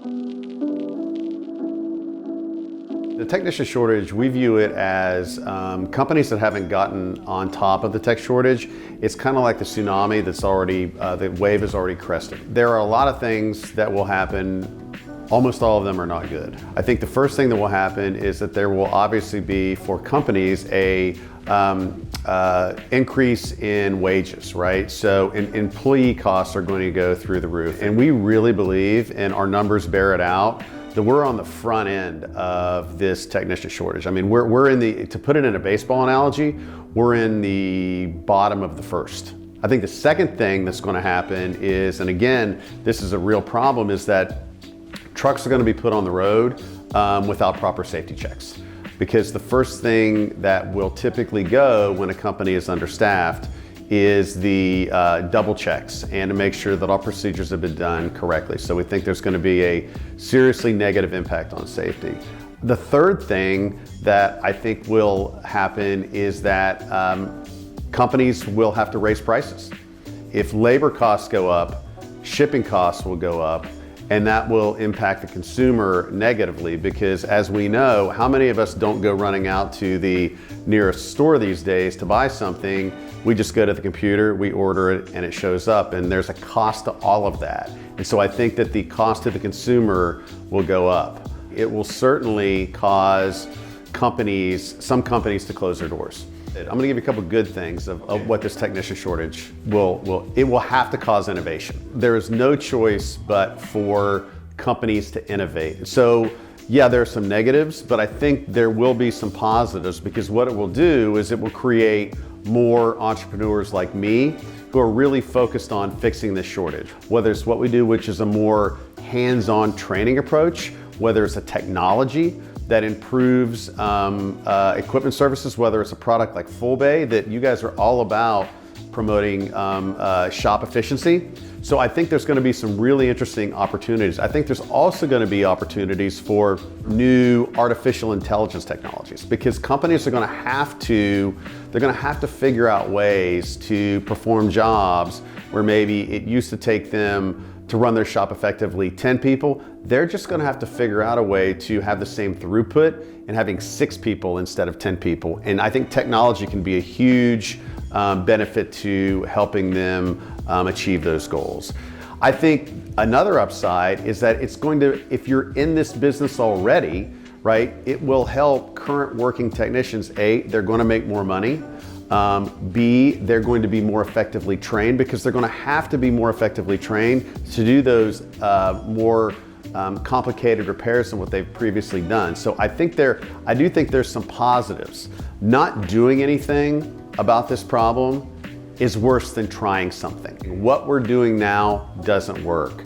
The technician shortage, we view it as companies that haven't gotten on top of the tech shortage. It's kind of like the tsunami that's already, the wave is already crested. There are a lot of things that will happen. Almost all of them are not good. I think the first thing that will happen is that there will obviously be, for companies, a increase in wages, right? So employee costs are going to go through the roof. And we really believe, and our numbers bear it out, that we're on the front end of this technician shortage. I mean, we're in the, to put it in a baseball analogy, we're in the bottom of the first. I think the second thing that's going to happen is, and again, this is a real problem, is that trucks are going to be put on the road without proper safety checks. Because the first thing that will typically go when a company is understaffed is the double checks and to make sure that all procedures have been done correctly. So we think there's going to be a seriously negative impact on safety. The third thing that I think will happen is that companies will have to raise prices. If labor costs go up, shipping costs will go up, and that will impact the consumer negatively, because as we know, how many of us don't go running out to the nearest store these days to buy something? We just go to the computer, we order it, and it shows up, and there's a cost to all of that. And so I think that the cost to the consumer will go up. It will certainly cause some companies to close their doors. I'm going to give you a couple of good things of what this technician shortage will have to cause innovation. There is no choice but for companies to innovate. So yeah, there are some negatives, but I think there will be some positives, because what it will do is it will create more entrepreneurs like me who are really focused on fixing this shortage. Whether it's what we do, which is a more hands-on training approach, whether it's a technology that improves equipment services, whether it's a product like Full Bay, that you guys are all about promoting shop efficiency. So I think there's going to be some really interesting opportunities. I think there's also going to be opportunities for new artificial intelligence technologies, because companies are going to have to, figure out ways to perform jobs where maybe it used to take them to run their shop effectively 10 people, they're just going to have to figure out a way to have the same throughput and having 6 people instead of 10 people. And I think technology can be a huge benefit to helping them achieve those goals. I think another upside is that it's going to, if you're in this business already, right, it will help current working technicians. A, they're going to make more money. B, they're going to be more effectively trained, because they're going to have to be more effectively trained to do those more complicated repairs than what they've previously done. So I do think there's some positives. Not doing anything about this problem is worse than trying something. What we're doing now doesn't work.